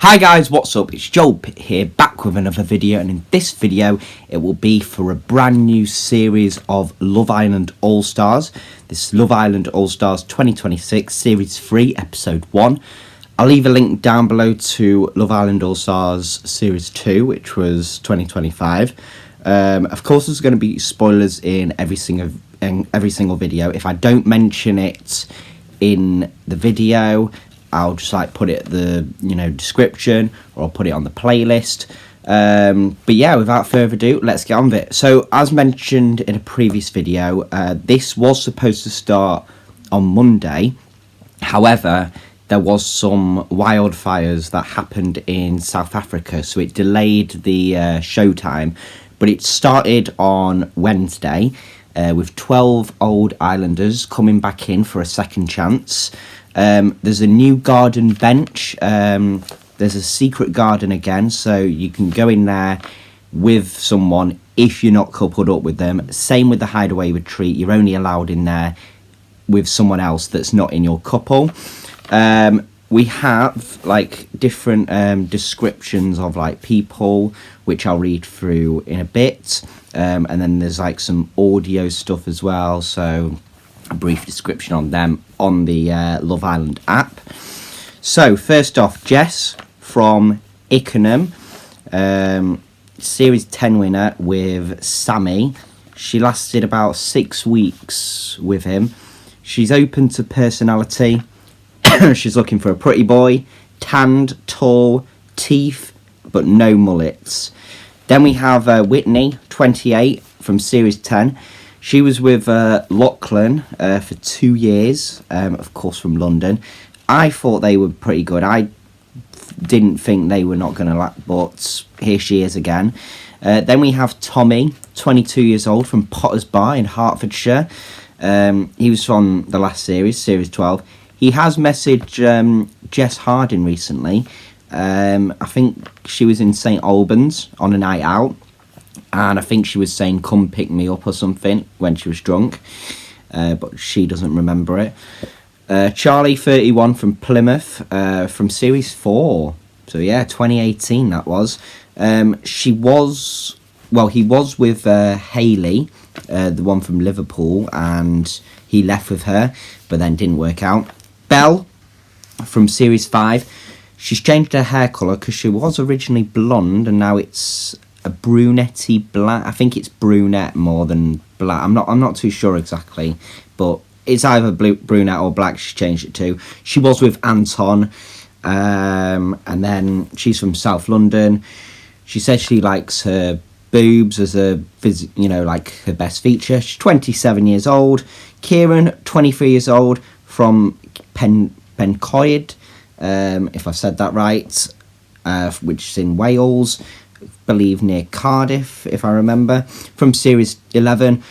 Hi guys, what's up? It's Joel here, back with another video, and in this video it will be for a brand new series of Love Island All Stars. This is Love Island All Stars 2026 Series 3 Episode 1. I'll leave a link down below to Love Island All Stars Series 2, which was 2025. Of course there's going to be spoilers in every single video. If I don't mention it in the video, I'll just put it at the description, or I'll put it on the playlist. But yeah, without further ado, let's get on with it. So as mentioned in a previous video, this was supposed to start on Monday. However, there was some wildfires that happened in South Africa, so it delayed the showtime. But it started on Wednesday with 12 old islanders coming back in for a second chance. There's a new garden bench. There's a secret garden again, so you can go in there with someone if you're not coupled up with them. Same with the hideaway retreat. You're only allowed in there with someone else that's not in your couple. We have different descriptions of people, which I'll read through in a bit. And then there's some audio stuff as well, so a brief description on them on the Love Island app. So first off, Jess from Ickenham, Series 10 winner with Sammy. She lasted about 6 weeks with him. She's open to personality. She's looking for a pretty boy, tanned, tall, teeth, but no mullets. Then we have Whitney, 28, from Series 10. She was with Lachlan for 2 years, of course from London. I thought they were pretty good. I didn't think they were not going to but here she is again. Then we have Tommy, 22 years old, from Potter's Bar in Hertfordshire. He was from the last series, Series 12. He has messaged Jess Harding recently. I think she was in St Albans on a night out. And I think she was saying, come pick me up or something, when she was drunk. But she doesn't remember it. Charlie, 31, from Plymouth, from Series 4. So yeah, 2018 that was. He was with Hayley, the one from Liverpool, and he left with her, but then didn't work out. Belle, from Series 5. She's changed her hair colour because she was originally blonde, and now it's a brunette-y black. I think it's brunette more than black. I'm not too sure exactly, but it's either brunette or black. She changed it to. She was with Anton, and then she's from South London. She says she likes her boobs as her best feature. She's 27 years old. Kieran, 23 years old, from Pencoed, if I said that right, which is in Wales. Believe near Cardiff, if I remember, from Series 11.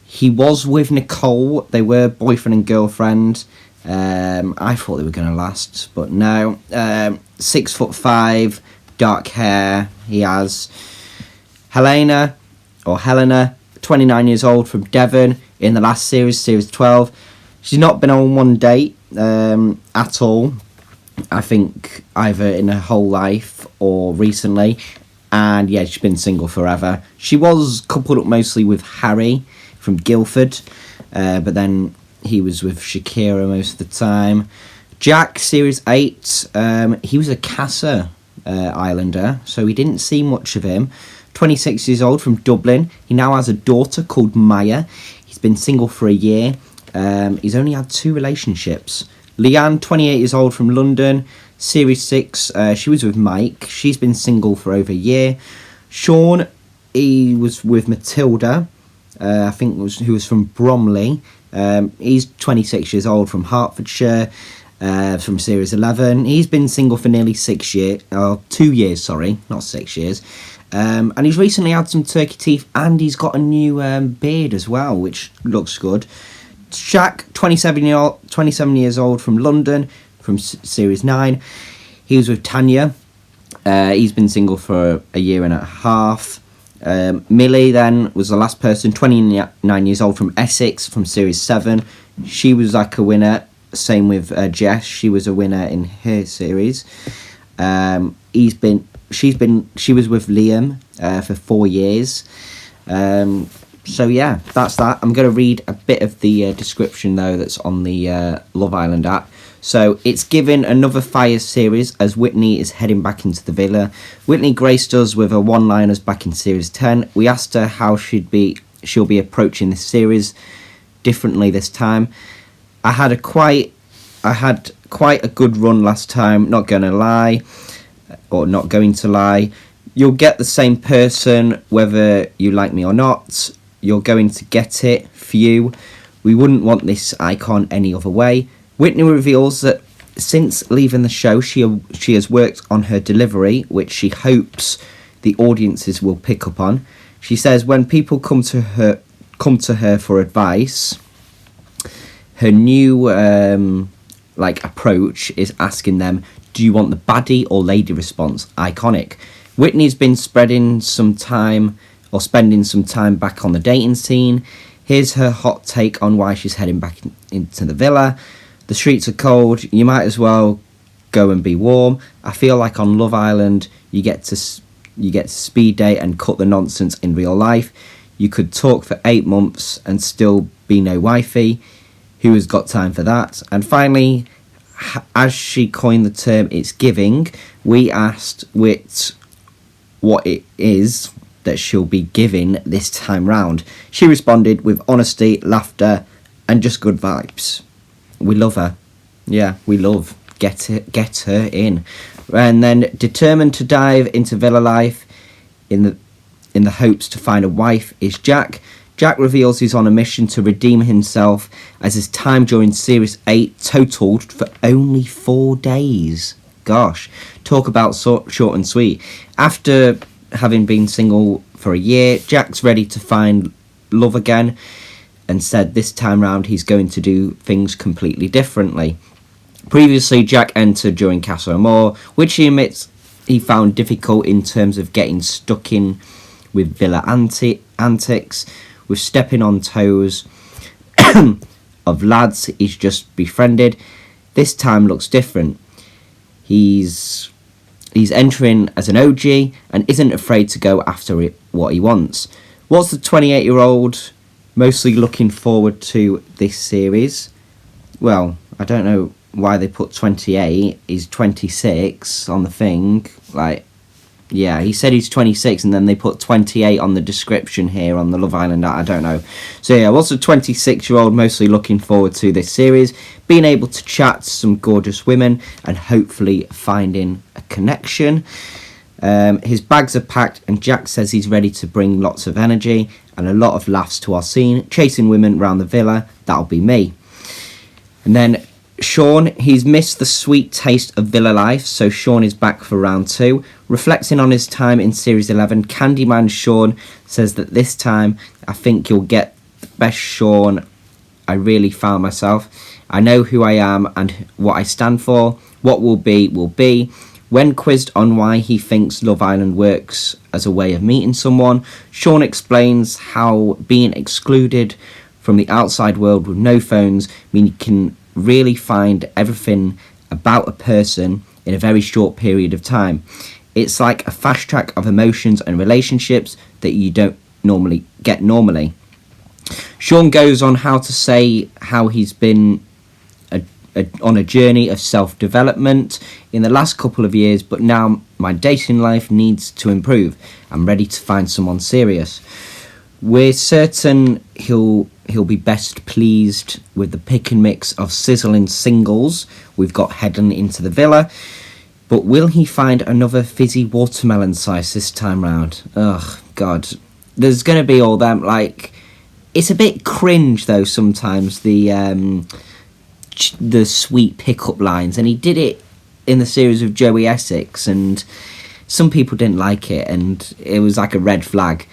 He was with Nicole. They were boyfriend and girlfriend. I thought they were going to last, but no. 6'5", dark hair he has. Helena, 29 years old, from Devon, in the last series, Series 12. She's not been on one date at all, I think, either in her whole life or recently. And yeah, she's been single forever. She was coupled up mostly with Harry from Guildford, but then he was with Shakira most of the time. Jack, Series 8, he was a Casa Islander, so we didn't see much of him. 26 years old, from Dublin. He now has a daughter called Maya. He's been single for a year. He's only had 2 relationships. Leanne, 28 years old, from London. Series 6, she was with Mike. She's been single for over a year. Sean, he was with Matilda, who was from Bromley. He's 26 years old, from Hertfordshire, from Series 11. He's been single for nearly 2 years, sorry, not 6 years. And he's recently had some turkey teeth, and he's got a new beard as well, which looks good. Shaq, 27 years old, from London, from Series 9. He was with Tanya. He's been single for a year and a half. Millie then was the last person, 29 years old, from Essex, from Series 7. She was a winner. Same with Jess. She was a winner in her series. She was with Liam for 4 years. So yeah, that's that. I'm going to read a bit of the description though that's on the Love Island app. So it's given another fire series as Whitney is heading back into the villa. Whitney graced us with her one-liners back in series 10. We asked her how she'll be approaching this series differently this time. I had quite a good run last time, not going to lie. You'll get the same person whether you like me or not. You're going to get it. Few. We wouldn't want this icon any other way. Whitney reveals that since leaving the show, she has worked on her delivery, which she hopes the audiences will pick up on. She says when people come to her for advice, her new approach is asking them, do you want the baddie or lady response? Iconic. Whitney's been spending some time back on the dating scene. Here's her hot take on why she's heading back into the villa. The streets are cold. You might as well go and be warm. I feel like on Love Island, you get to speed date and cut the nonsense in real life. You could talk for 8 months and still be no wifey. Who has got time for that? And finally, as she coined the term "it's giving," we asked Whit what it is that she'll be giving this time round. She responded with honesty, laughter, and just good vibes. We love her. Yeah, we love. Get her in. And then determined to dive into villa life in the hopes to find a wife is Jack. Jack reveals he's on a mission to redeem himself as his time during Series 8 totaled for only 4 days. Gosh, talk about short and sweet. After having been single for a year, Jack's ready to find love again and said this time round he's going to do things completely differently. Previously, Jack entered during Casa Amor, which he admits he found difficult in terms of getting stuck in with villa antics, with stepping on toes of lads he's just befriended. This time looks different. He's entering as an OG and isn't afraid to go after what he wants. What's the 28-year-old mostly looking forward to this series? Well, I don't know why they put 28. He's 26 on the thing. Yeah, he said he's 26 and then they put 28 on the description here on the Love Island. I don't know. So yeah, what's a 26-year-old mostly looking forward to this series? Being able to chat to some gorgeous women and hopefully finding a connection. His bags are packed and Jack says he's ready to bring lots of energy and a lot of laughs to our scene. Chasing women around the villa, that'll be me. And then Sean, he's missed the sweet taste of villa life, so Sean is back for round 2. Reflecting on his time in Series 11, Candyman Sean says that this time, I think you'll get the best Sean I really found myself. I know who I am and what I stand for. What will be, will be. When quizzed on why he thinks Love Island works as a way of meeting someone, Sean explains how being excluded from the outside world with no phones mean you can really find everything about a person in a very short period of time. It's like a fast track of emotions and relationships that you don't normally get. Sean goes on how to say how he's been on a journey of self-development in the last couple of years, but now my dating life needs to improve. I'm ready to find someone serious. We're certain he'll be best pleased with the pick and mix of sizzling singles we've got heading into the villa. But will he find another fizzy watermelon slice this time round? Ugh, God. There's going to be all them, it's a bit cringe, though, sometimes, the sweet pickup lines. And he did it in the series of Joey Essex, and some people didn't like it, and it was like a red flag.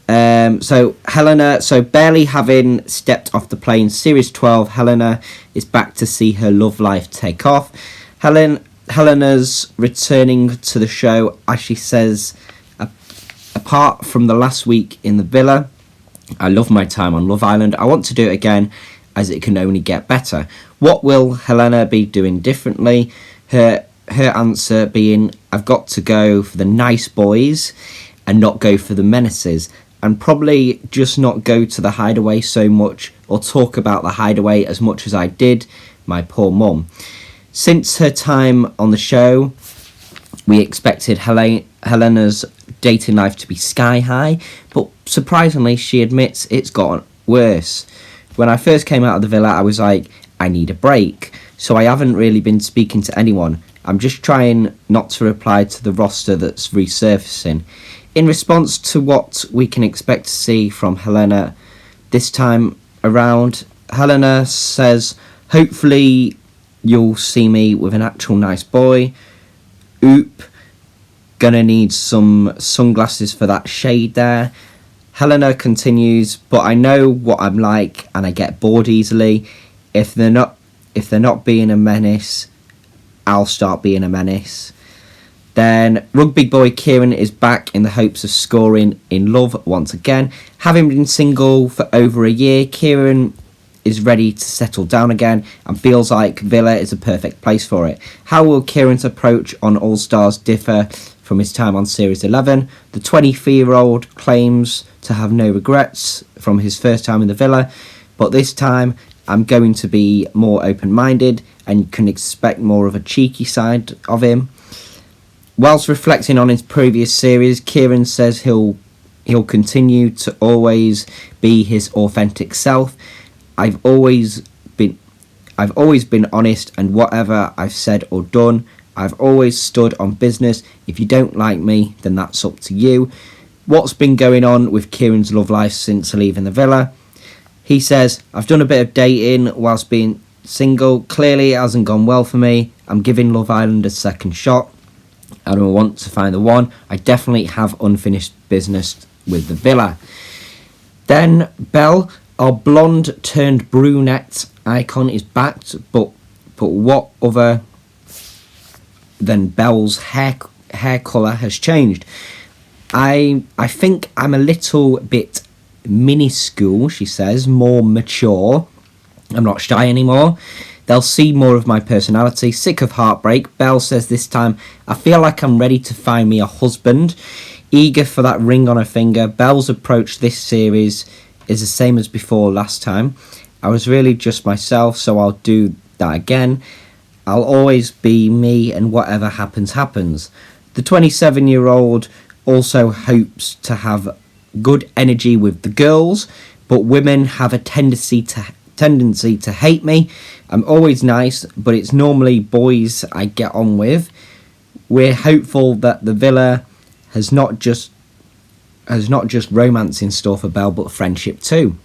So Helena, barely having stepped off the plane, Series 12, Helena is back to see her love life take off. Helena's returning to the show, as she says, apart from the last week in the villa, I love my time on Love Island. I want to do it again, as it can only get better. What will Helena be doing differently? Her her answer being, I've got to go for the nice boys and not go for the menaces, and probably just not go to the Hideaway so much or talk about the Hideaway as much as I did my poor mum. Since her time on the show, we expected Helena's dating life to be sky high, but surprisingly she admits it's gotten worse. When I first came out of the villa, I was like, I need a break, so I haven't really been speaking to anyone. I'm just trying not to reply to the roster that's resurfacing. In response to what we can expect to see from Helena this time around, Helena says, hopefully you'll see me with an actual nice boy. Oop, gonna need some sunglasses for that shade there. Helena continues, but I know what I'm like and I get bored easily. If they're not being a menace, I'll start being a menace. Then rugby boy Kieran is back in the hopes of scoring in love once again. Having been single for over a year, Kieran is ready to settle down again and feels like Villa is a perfect place for it. How will Kieran's approach on All Stars differ from his time on Series 11? The 23-year-old claims to have no regrets from his first time in the Villa, but this time I'm going to be more open-minded and can expect more of a cheeky side of him. Whilst reflecting on his previous series, Kieran says he'll continue to always be his authentic self. I've always been honest, and whatever I've said or done, I've always stood on business. If you don't like me, then that's up to you. What's been going on with Kieran's love life since leaving the villa? He says, I've done a bit of dating whilst being single. Clearly it hasn't gone well for me. I'm giving Love Island a second shot. I don't want to find the one. I definitely have unfinished business with the villa. Then Belle, our blonde turned brunette icon, is back, but what other than Belle's hair colour has changed? I think I'm a little bit minuscule, she says, more mature. I'm not shy anymore. They'll see more of my personality. Sick of heartbreak, Belle says this time, I feel like I'm ready to find me a husband. Eager for that ring on her finger, Belle's approach this series is the same as before last time. I was really just myself, so I'll do that again. I'll always be me, and whatever happens, happens. The 27-year-old also hopes to have good energy with the girls, but women have a tendency to hate me. I'm always nice, but it's normally boys I get on with. We're hopeful that the villa has not just romance in store for Belle, but friendship too.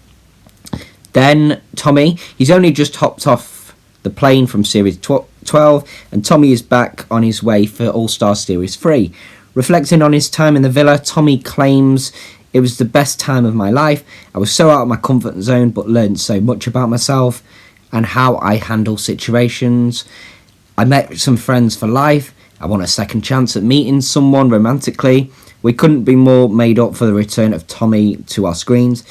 Then Tommy, he's only just hopped off the plane from Series 12, and Tommy is back on his way for All Star Series 3. Reflecting on his time in the villa, Tommy claims, it was the best time of my life. I was so out of my comfort zone, but learned so much about myself and how I handle situations. I met some friends for life. I want a second chance at meeting someone romantically. We couldn't be more made up for the return of Tommy to our screens.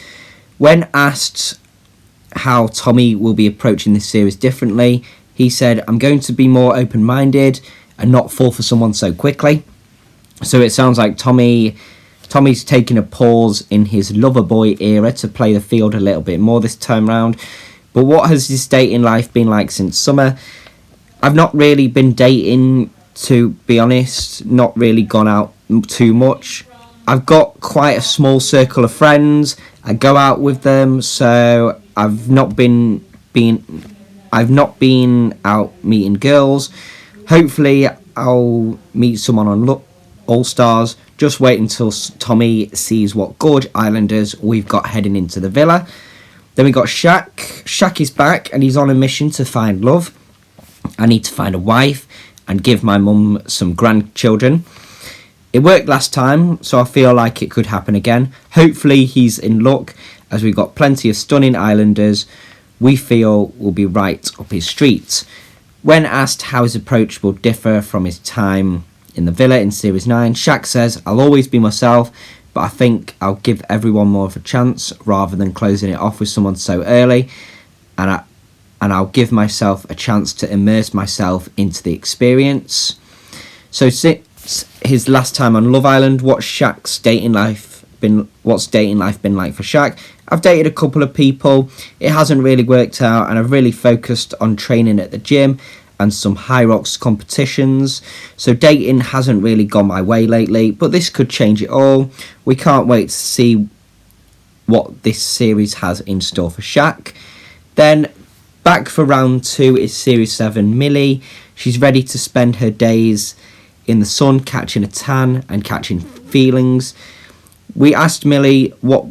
When asked how Tommy will be approaching this series differently, he said, I'm going to be more open-minded and not fall for someone so quickly. So it sounds like Tommy's taking a pause in his Loverboy era to play the field a little bit more this time round. But what has his dating life been like since summer? I've not really been dating, to be honest, not really gone out too much. I've got quite a small circle of friends. I go out with them, so I've not been out meeting girls. Hopefully I'll meet someone on All Stars. Just wait until Tommy sees what good Islanders we've got heading into the villa. Then we got Shaq. Shaq is back and he's on a mission to find love. I need to find a wife and give my mum some grandchildren. It worked last time, so I feel like it could happen again. Hopefully he's in luck, as we've got plenty of stunning Islanders we feel will be right up his street. When asked how his approach will differ from his time in the villa in Series 9, Shaq says, I'll always be myself, but I think I'll give everyone more of a chance rather than closing it off with someone so early, and I'll give myself a chance to immerse myself into the experience. So since his last time on Love Island, what's dating life been like for Shaq? I've dated a couple of people. It hasn't really worked out, and I've really focused on training at the gym and some High Rocks competitions. So dating hasn't really gone my way lately, but this could change it all. We can't wait to see what this series has in store for Shaq. Then back for round 2 is Series 7 Millie. She's ready to spend her days in the sun catching a tan and catching feelings. We asked Millie what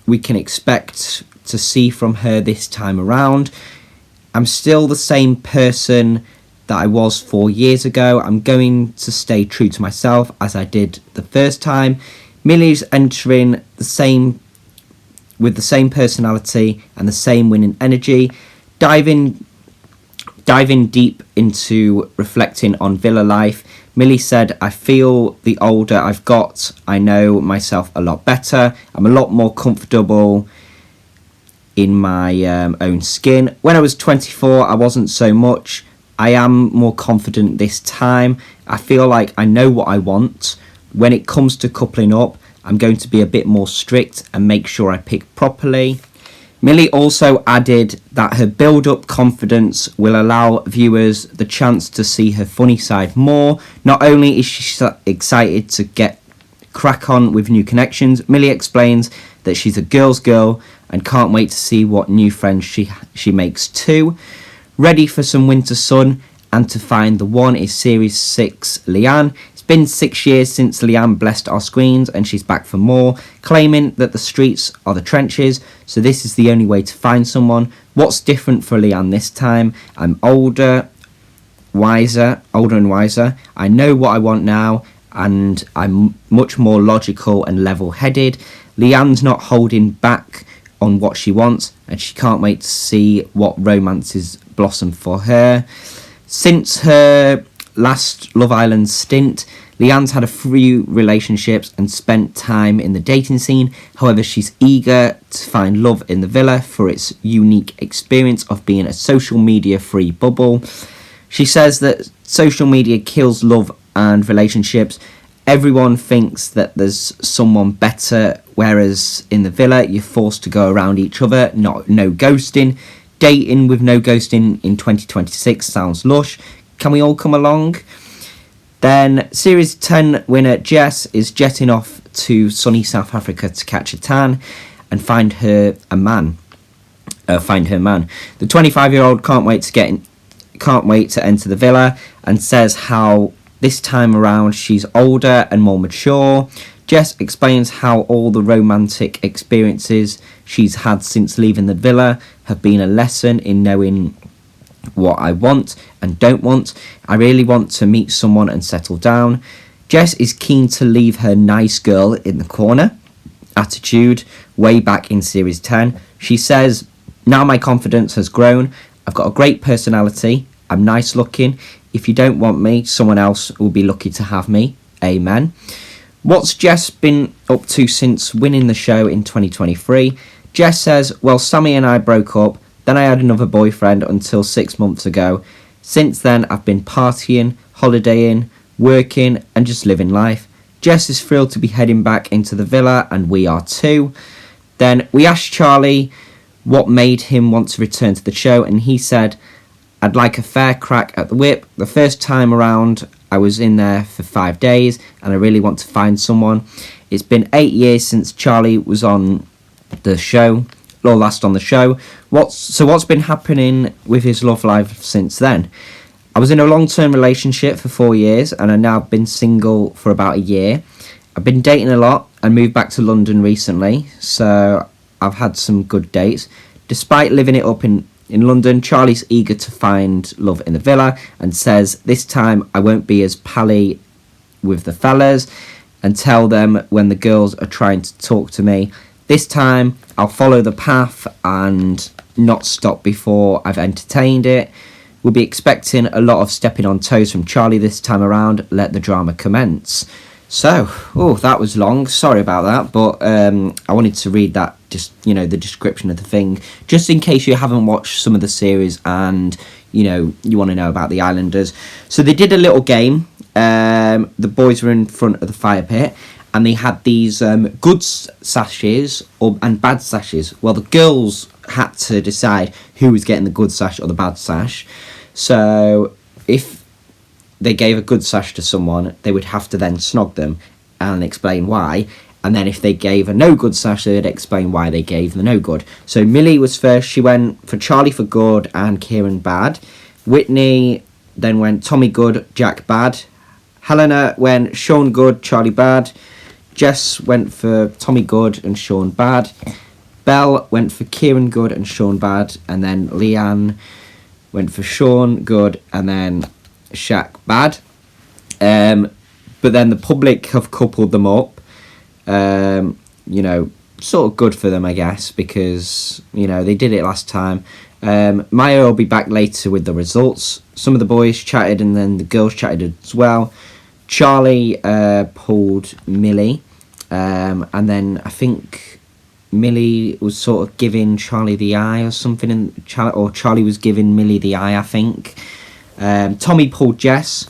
we can expect to see from her this time around. I'm still the same person that I was 4 years ago. I'm going to stay true to myself as I did the first time. Millie's entering with the same personality and the same winning energy, diving deep into reflecting on villa life. Millie said, I feel the older I've got, I know myself a lot better. I'm a lot more comfortable in my own skin. When I was 24, I wasn't so much. I am more confident this time. I feel like I know what I want. When it comes to coupling up, I'm going to be a bit more strict and make sure I pick properly. Millie also added that her build-up confidence will allow viewers the chance to see her funny side more. Not only is she excited to get crack on with new connections, Millie explains that she's a girl's girl and can't wait to see what new friends she makes too. Ready for some winter sun and to find the one is Series 6 Leanne. It's been 6 years since Leanne blessed our screens and she's back for more, claiming that the streets are the trenches, so this is the only way to find someone. What's different for Leanne this time? I'm older and wiser. I know what I want now and I'm much more logical and level-headed. Leanne's not holding back on what she wants and she can't wait to see what romances blossom for her. Since her last Love Island stint, Leanne's had a few relationships and spent time in the dating scene. However, she's eager to find love in the villa for its unique experience of being a social media free bubble. She says that social media kills love and relationships. Everyone thinks that there's someone better, whereas in the villa you're forced to go around each other. No ghosting. Dating with no ghosting in 2026 sounds lush. Can we all come along? Then Series 10 winner Jess is jetting off to sunny South Africa to catch a tan and find her man. The 25-year-old can't wait to enter the villa and says how this time around she's older and more mature. Jess explains how all the romantic experiences she's had since leaving the villa have been a lesson in knowing what I want and don't want. I really want to meet someone and settle down. Jess is keen to leave her nice girl in the corner attitude way back in Series 10. She says, now my confidence has grown. I've got a great personality. I'm nice looking. If you don't want me, someone else will be lucky to have me. Amen. What's Jess been up to since winning the show in 2023? Jess says, well, Sammy and I broke up. Then I had another boyfriend until 6 months ago. Since then, I've been partying, holidaying, working, and just living life. Jess is thrilled to be heading back into the villa, and we are too. Then we asked Charlie what made him want to return to the show, and he said, I'd like a fair crack at the whip. The first time around, I was in there for 5 days, and I really want to find someone. It's been 8 years since Charlie was on the show, or last on the show. What's been happening with his love life since then? I was in a long-term relationship for 4 years, and I've now been single for about a year. I've been dating a lot and moved back to London recently, so I've had some good dates. Despite living it up in London, Charlie's eager to find love in the villa and says, this time I won't be as pally with the fellas and tell them when the girls are trying to talk to me. This time I'll follow the path and not stop before I've entertained it. We'll be expecting a lot of stepping on toes from Charlie this time around. Let the drama commence. So, that was long. Sorry about that, but I wanted to read that, just, the description of the thing, just in case you haven't watched some of the series and, you want to know about the Islanders. So they did a little game. the boys were in front of the fire pit, and they had these good sashes and bad sashes. Well, the girls had to decide who was getting the good sash or the bad sash. So if they gave a good sash to someone, they would have to then snog them and explain why. And then if they gave a no good sash, they'd explain why they gave the no good. So Millie was first. She went for Charlie for good and Kieran bad. Whitney then went Tommy good, Jack bad. Helena went Sean good, Charlie bad. Jess went for Tommy good and Sean bad. Belle went for Kieran good and Sean bad. And then Leanne went for Sean good and then Shaq bad. But then the public have coupled them up. You know, sort of good for them, I guess, because, you know, they did it last time. Maya will be back later with the results. Some of the boys chatted and then the girls chatted as well. Charlie pulled Millie, and then I think Millie was sort of giving Charlie the eye or something, and Charlie was giving Millie the eye, I think. Tommy pulled Jess.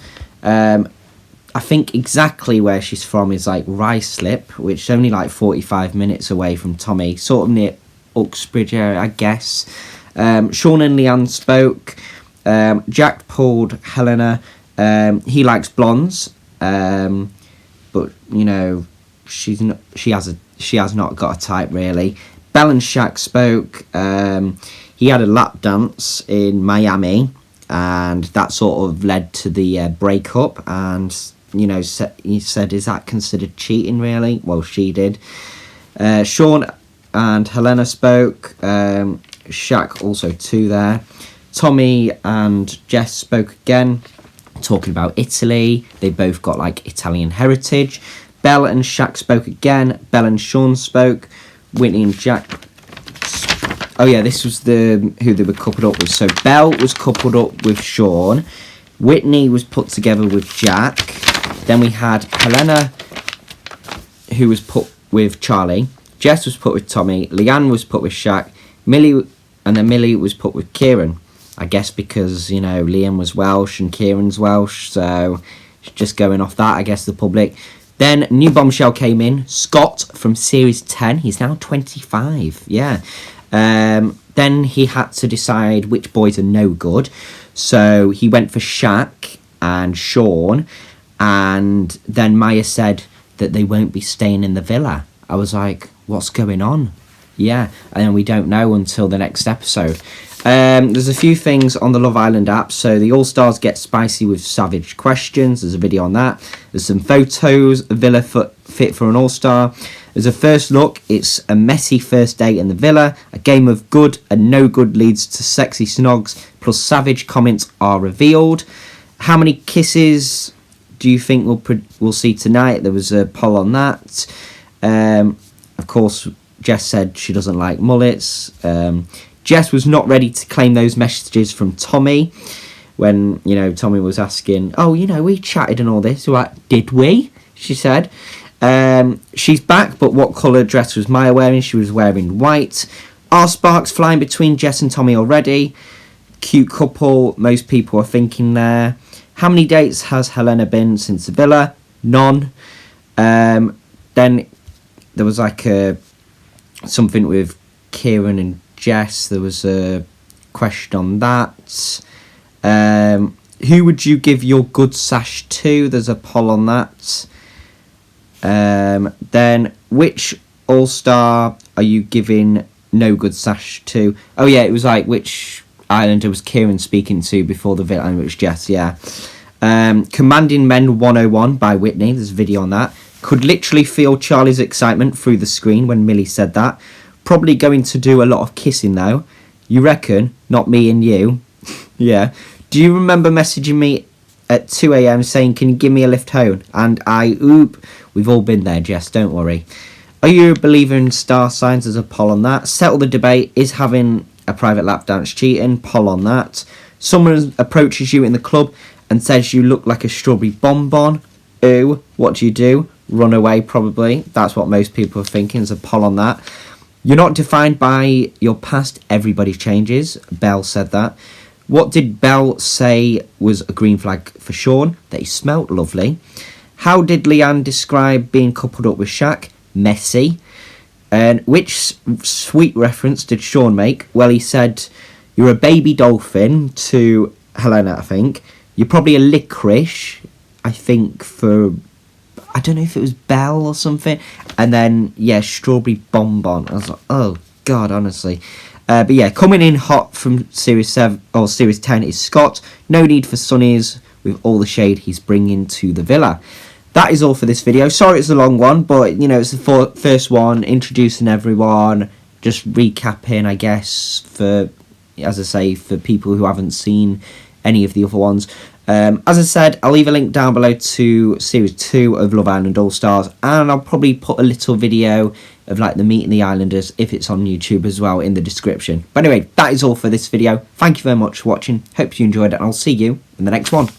I think exactly where she's from is like Ruislip, which is only like 45 minutes away from Tommy, sort of near Uxbridge area, I guess. Sean and Leanne spoke. Jack pulled Helena. He likes blondes, but you know she has not got a type really. Belle and Shaq spoke. He had a lap dance in Miami, and that sort of led to the breakup. And you know, he said, "Is that considered cheating, really?" Well, she did. Sean and Helena spoke. Shaq also too there. Tommy and Jess spoke again, talking about Italy. They both got like Italian heritage. Belle and Shaq spoke again. Belle and Sean spoke. Whitney and Jack. Oh yeah, this was who they were coupled up with. So Belle was coupled up with Sean. Whitney was put together with Jack. Then we had Helena, who was put with Charlie. Jess was put with Tommy. Leanne was put with Shaq. Millie was put with Kieran. I guess because, you know, Liam was Welsh and Kieran's Welsh, so just going off that, I guess, the public. Then new bombshell came in. Scott from Series 10. He's now 25. Yeah. Then he had to decide which boys are no good. So he went for Shaq and Sean. And then Maya said that they won't be staying in the villa. I was like, what's going on? Yeah, and we don't know until the next episode. There's a few things on the Love Island app. So the All-Stars get spicy with savage questions. There's a video on that. There's some photos. A villa fit for an All-Star. There's a first look. It's a messy first date in the villa. A game of good and no good leads to sexy snogs. Plus savage comments are revealed. How many kisses do you think we'll see tonight? There was a poll on that. Of course, Jess said she doesn't like mullets. Jess was not ready to claim those messages from Tommy when, you know, Tommy was asking, oh, you know, we chatted and all this. Like, did we? She said. She's back, but what colour dress was Maya wearing? She was wearing white. Are sparks flying between Jess and Tommy already? Cute couple, most people are thinking there. How many dates has Helena been since the villa? None. Then there was like something with Kieran and Jess. There was a question on that. Who would you give your good sash to? There's a poll on that. Then which All-Star are you giving no good sash to? Oh yeah, it was like which Islander was Kieran speaking to before the villa, and it was Jess, yeah. Commanding Men 101 by Whitney. There's a video on that. Could literally feel Charlie's excitement through the screen when Millie said that. Probably going to do a lot of kissing though. You reckon? Not me and you. Yeah. Do you remember messaging me at 2 a.m. saying, can you give me a lift home? And we've all been there, Jess, don't worry. Are you a believer in star signs? There's a poll on that. Settle the debate. Is having a private lap dance cheating? Poll on that. Someone approaches you in the club and says you look like a strawberry bonbon. Ooh, what do you do? Run away, probably. That's what most people are thinking. There's a poll on that. You're not defined by your past. Everybody changes. Belle said that. What did Belle say was a green flag for Sean? That he smelt lovely. How did Leanne describe being coupled up with Shaq? Messy. And which sweet reference did Sean make? Well, he said, "You're a baby dolphin," to Helena, I think. "You're probably a licorice," I think, for... I don't know if it was Belle or something. And then, yeah, strawberry bonbon. I was like, oh, God, honestly. But yeah, coming in hot from Series 7 or Series 10 is Scott. No need for Sunnies with all the shade he's bringing to the villa. That is all for this video. Sorry it's a long one, but, you know, it's the first one, introducing everyone, just recapping, I guess, for, as I say, for people who haven't seen any of the other ones. As I said, I'll leave a link down below to Series 2 of Love Island All Stars, and I'll probably put a little video of like the Meeting the Islanders, if it's on YouTube as well, in the description. But anyway, that is all for this video. Thank you very much for watching. Hope you enjoyed it, and I'll see you in the next one.